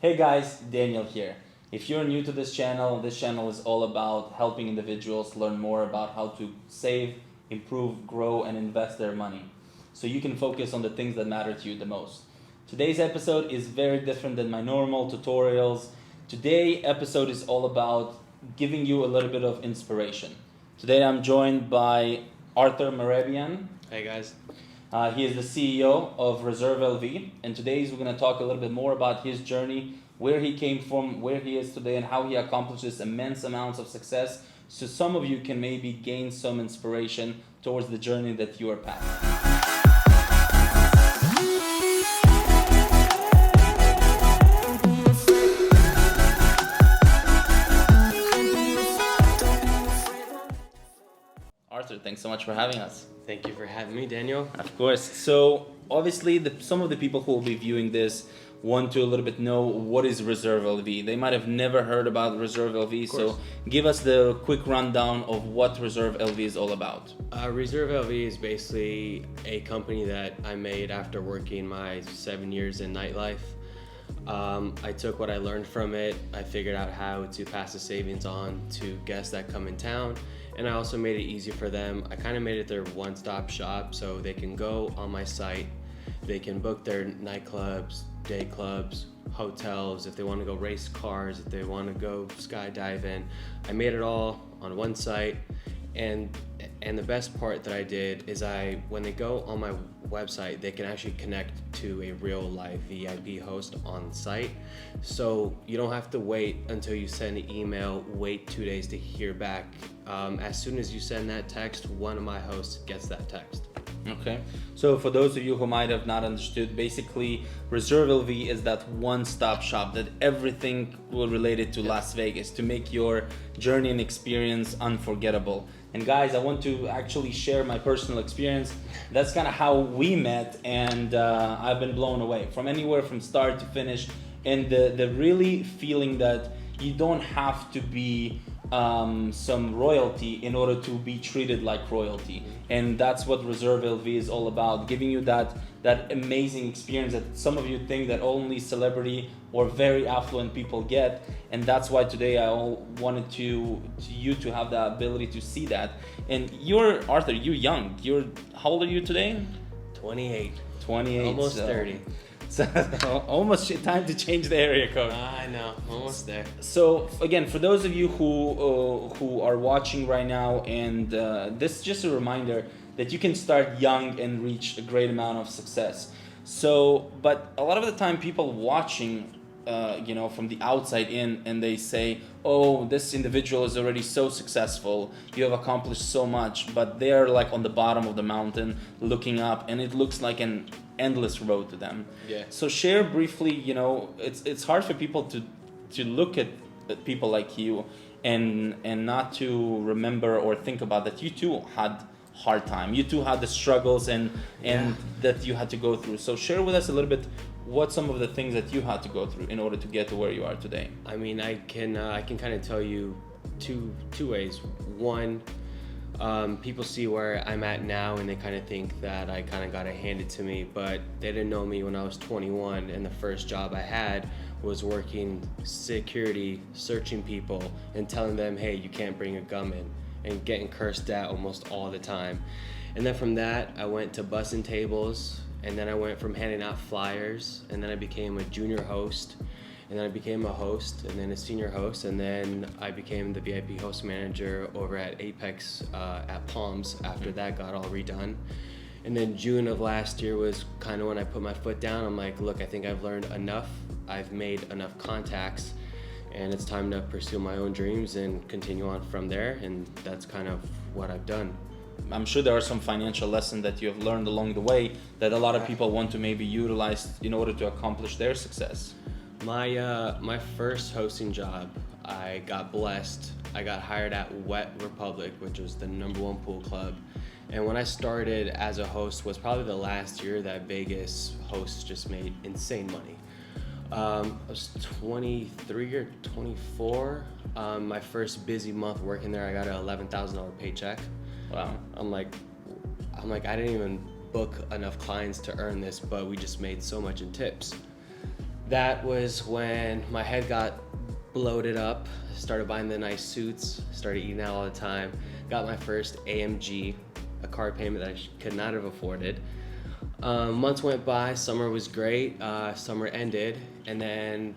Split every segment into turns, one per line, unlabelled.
Hey guys, Daniel here. If you're new to this channel is all about helping individuals learn more about how to save, improve, grow, and invest their money so you can focus on the things that matter to you the most. Today's episode is very different than my normal tutorials. Today's episode is all about giving you a little bit of inspiration. Today I'm joined by Arthur Merabian.
Hey guys.
He is the CEO of Reserve LV, and today we're going to talk a little bit more about his journey, where he came from, where he is today, and how he accomplished this immense amounts of success. So some of you can maybe gain some inspiration towards the journey that you are passing. Arthur, thanks so much for having us.
Thank you for having me, Daniel.
Of course. So obviously, some of the people who will be viewing this want to a little bit know what is Reserve LV. They might have never heard about Reserve LV, so give us the quick rundown of what Reserve LV is all about.
Reserve LV is basically a company that I made after working my 7 years in nightlife. I took what I learned from it. I figured out how to pass the savings on to guests that come in town, and I also made it easy for them. I kind of made it their one-stop shop, so they can go on my site, they can book their nightclubs, day clubs, hotels, if they want to go race cars, if they want to go skydiving. I made it all on one site, and the best part that I did is when they go on my website, they can actually connect to a real live VIP host on site. So you don't have to wait until you send an email, wait 2 days to hear back. As soon as you send that text, one of my hosts gets that text.
Okay, so for those of you who might have not understood, basically Reserve LV is that one-stop shop that everything will relate it to Las Vegas to make your journey and experience unforgettable. And guys, I want to actually share my personal experience. That's kind of how we met, and I've been blown away from anywhere from start to finish, and the really feeling that you don't have to be some royalty in order to be treated like royalty. And that's what Reserve LV is all about, giving you that amazing experience that some of you think that only celebrity or very affluent people get. And that's why today I wanted you to have the ability to see that. And Arthur, you're young. How old are you today?
28.
28.
Almost 30.
So almost time to change the area code.
I know, almost there.
So again, for those of you who are watching right now, and this is just a reminder that you can start young and reach a great amount of success. So, but a lot of the time, people watching, from the outside in, and they say, "Oh, this individual is already so successful. You have accomplished so much," but they're like on the bottom of the mountain, looking up, and it looks like an endless road to them.
Yeah.
So share briefly, it's hard for people to look at people like you and not to remember or think about that you too had hard time. You too had the struggles and that you had to go through. So share with us a little bit what some of the things that you had to go through in order to get to where you are today.
I mean, I can kind of tell you two ways. One, people see where I'm at now and they kind of think that I kind of got it handed to me, but they didn't know me when I was 21, and the first job I had was working security, searching people and telling them, hey, you can't bring a gun in, and getting cursed at almost all the time. And then from that, I went to bussing tables, and then I went from handing out flyers, and then I became a junior host, and then I became a host, and then a senior host, and then I became the VIP host manager over at Apex at Palms after that got all redone. And then June of last year was kind of when I put my foot down. I'm like, look, I think I've learned enough. I've made enough contacts, and it's time to pursue my own dreams and continue on from there. And that's kind of what I've done.
I'm sure there are some financial lessons that you have learned along the way that a lot of people want to maybe utilize in order to accomplish their success.
My first hosting job, I got blessed. I got hired at Wet Republic, which was the #1 pool club. And when I started as a host was probably the last year that Vegas hosts just made insane money. I was 23 or 24. My first busy month working there, I got an $11,000 paycheck.
Wow.
I'm like, I didn't even book enough clients to earn this, but we just made so much in tips. That was when my head got bloated up, started buying the nice suits, started eating out all the time, got my first AMG, a car payment that I could not have afforded. Months went by, summer was great, summer ended, and then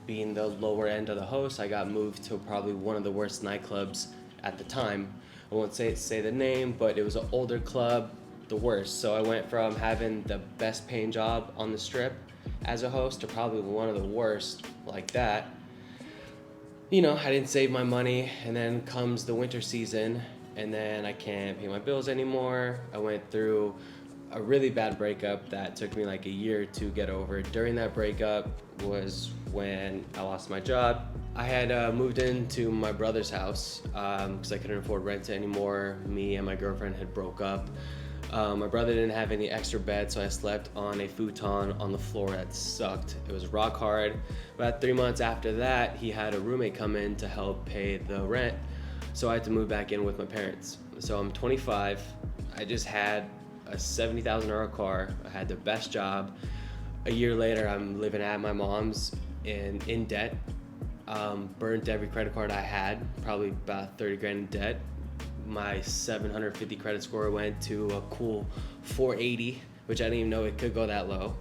being the lower end of the host, I got moved to probably one of the worst nightclubs at the time. I won't say the name, but it was an older club, the worst. So I went from having the best paying job on the strip as a host to probably one of the worst like that. You know, I didn't save my money, and then comes the winter season, and then I can't pay my bills anymore. I went through a really bad breakup that took me like a year to get over. During that breakup was when I lost my job. I had moved into my brother's house because I couldn't afford rent anymore. Me and my girlfriend had broke up. My brother didn't have any extra bed, so I slept on a futon on the floor that sucked. It was rock hard. About 3 months after that, he had a roommate come in to help pay the rent, so I had to move back in with my parents. So I'm 25. I just had a $70,000 car. I had the best job. A year later, I'm living at my mom's in debt. Burnt every credit card I had, probably about 30 grand in debt. My 750 credit score went to a cool 480, which I didn't even know it could go that low.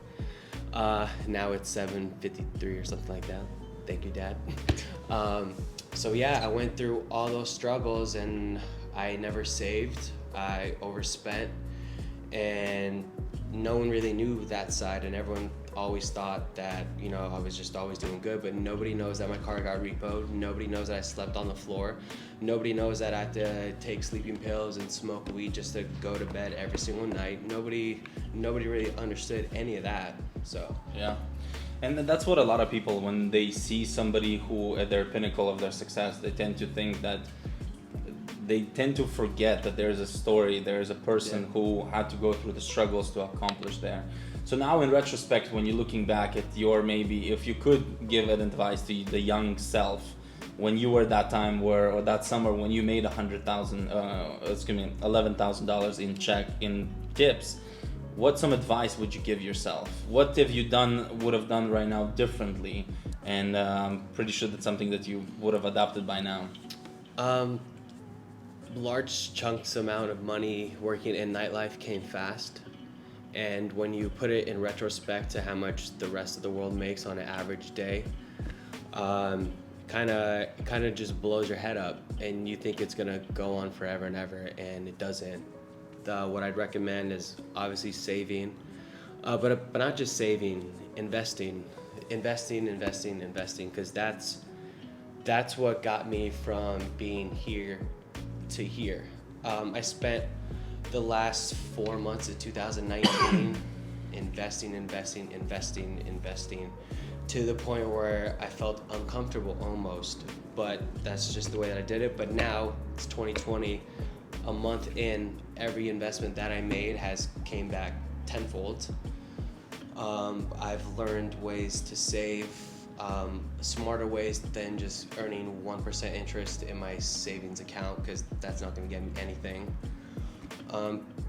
Now it's 753 or something like that. Thank you, Dad. So yeah, I went through all those struggles and I never saved. I overspent, and no one really knew that side, and everyone always thought that, you know, I was just always doing good, but nobody knows that my car got repoed. Nobody knows that I slept on the floor. Nobody knows that I had to take sleeping pills and smoke weed just to go to bed every single night. Nobody really understood any of that. So
yeah. And that's what a lot of people, when they see somebody who at their pinnacle of their success, they tend to forget that there's a story, there's a person who had to go through the struggles to accomplish there. So now in retrospect, when you're looking back at your, maybe if you could give an advice to the young self, when you were that time or that summer when you made $11,000 in tips, what some advice would you give yourself? What have you would have done right now differently? And I'm pretty sure that's something that you would have adopted by now.
Large chunks amount of money working in nightlife came fast. And when you put it in retrospect to how much the rest of the world makes on an average day, kind of just blows your head up, and you think it's gonna go on forever and ever, and it doesn't. What I'd recommend is obviously saving, but not just saving, investing, because that's what got me from being here to here. I spent the last 4 months of 2019 investing to the point where I felt uncomfortable almost, but that's just the way that I did it. But now it's 2020, a month in, every investment that I made has came back tenfold. I've learned ways to save, smarter ways than just earning 1% interest in my savings account, because that's not going to get me anything.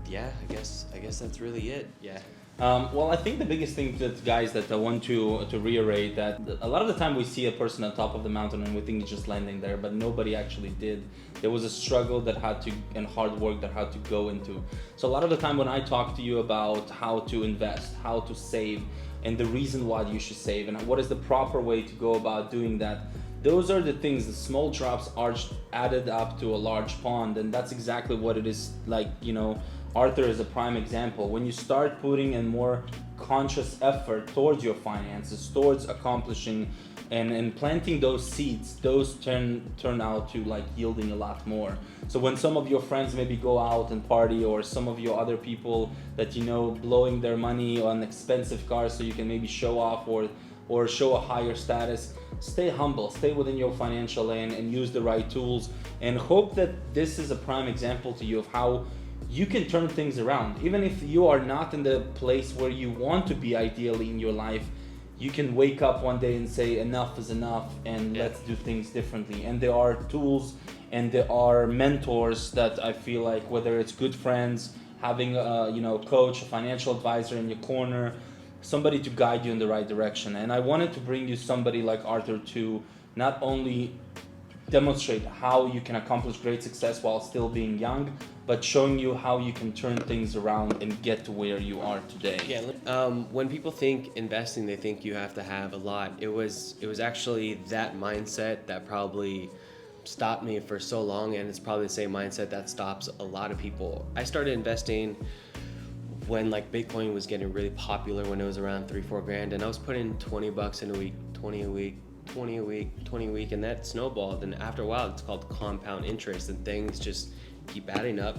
Yeah, I guess that's really it. Yeah.
Well, I think the biggest thing that guys that I want to reiterate that a lot of the time we see a person on top of the mountain and we think he's just landing there, but nobody actually did. There was a struggle and hard work that had to go into. So a lot of the time when I talk to you about how to invest, how to save, and the reason why you should save, and what is the proper way to go about doing that, those are the things, the small drops are added up to a large pond, and that's exactly what it is. Like, you know, Arthur is a prime example. When you start putting in more conscious effort towards your finances, towards accomplishing and planting those seeds, those turn out to like yielding a lot more. So when some of your friends maybe go out and party, or some of your other people that you know blowing their money on expensive cars so you can maybe show off or show a higher status, stay humble, stay within your financial lane and use the right tools, and hope that this is a prime example to you of how you can turn things around. Even if you are not in the place where you want to be ideally in your life, you can wake up one day and say enough is enough, and let's do things differently. And there are tools and there are mentors that I feel like, whether it's good friends, having a coach, a financial advisor in your corner, somebody to guide you in the right direction. And I wanted to bring you somebody like Arthur to not only demonstrate how you can accomplish great success while still being young, but showing you how you can turn things around and get to where you are today.
Yeah. When people think investing, they think you have to have a lot. It was actually that mindset that probably stopped me for so long, and it's probably the same mindset that stops a lot of people. I started investing when like Bitcoin was getting really popular, when it was around 3-4 grand, and I was putting $20 in a week, 20 a week, 20 a week, 20 a week, and that snowballed. And after a while, it's called compound interest, and things just keep adding up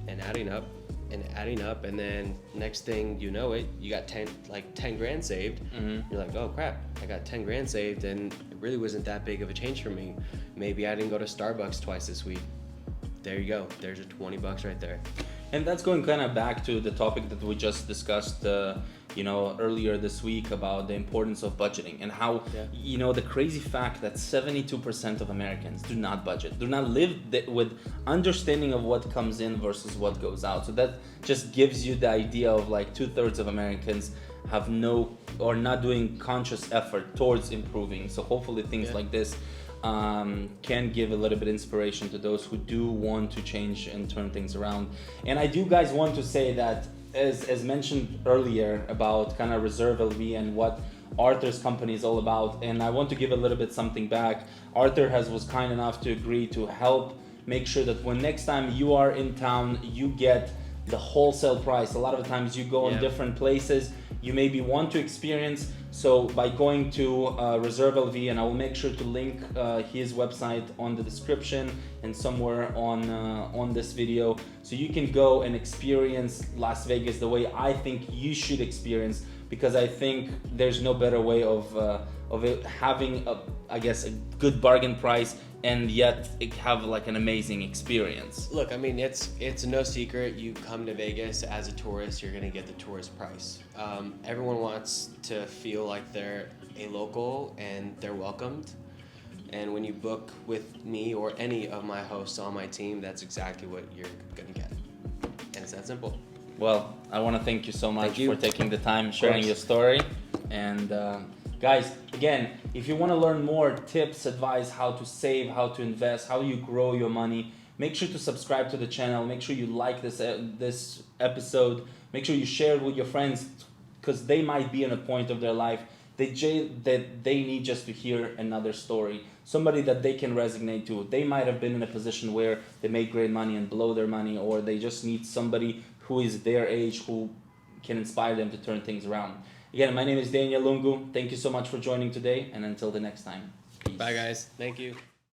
and adding up and adding up, and then next thing you know it, you got 10 grand saved. You're like, oh crap, I got 10 grand saved, and it really wasn't that big of a change for me. Maybe I didn't go to Starbucks twice this week. There you go, there's your $20 right there.
And that's going kind of back to the topic that we just discussed, earlier this week about the importance of budgeting and how, the crazy fact that 72% of Americans do not budget, do not live with understanding of what comes in versus what goes out. So that just gives you the idea of like 2/3 of Americans have no or not doing conscious effort towards improving. So hopefully things like this can give a little bit inspiration to those who do want to change and turn things around. And I do guys want to say that as mentioned earlier about kind of Reserve LV and what Arthur's company is all about, and I want to give a little bit something back. Arthur was kind enough to agree to help make sure that when next time you are in town, you get the wholesale price. A lot of times you go in different places, you maybe want to experience. So by going to Reserve LV, and I will make sure to link his website on the description and somewhere on this video, so you can go and experience Las Vegas the way I think you should experience, because I think there's no better way of it having a good bargain price and yet have like an amazing experience.
Look, I mean, it's no secret. You come to Vegas as a tourist, you're gonna get the tourist price. Everyone wants to feel like they're a local and they're welcomed. And when you book with me or any of my hosts on my team, that's exactly what you're gonna get. And it's that simple.
Well, I want to thank you so much for taking the time, sharing your story. And guys, again, if you want to learn more tips, advice, how to save, how to invest, how you grow your money, make sure to subscribe to the channel. Make sure you like this episode. Make sure you share it with your friends, because they might be in a point of their life that they need just to hear another story. Somebody that they can resonate to. They might have been in a position where they make great money and blow their money, or they just need somebody who is their age who can inspire them to turn things around. Again, my name is Daniel Lungu. Thank you so much for joining today, and until the next time.
Peace. Bye guys. Thank you.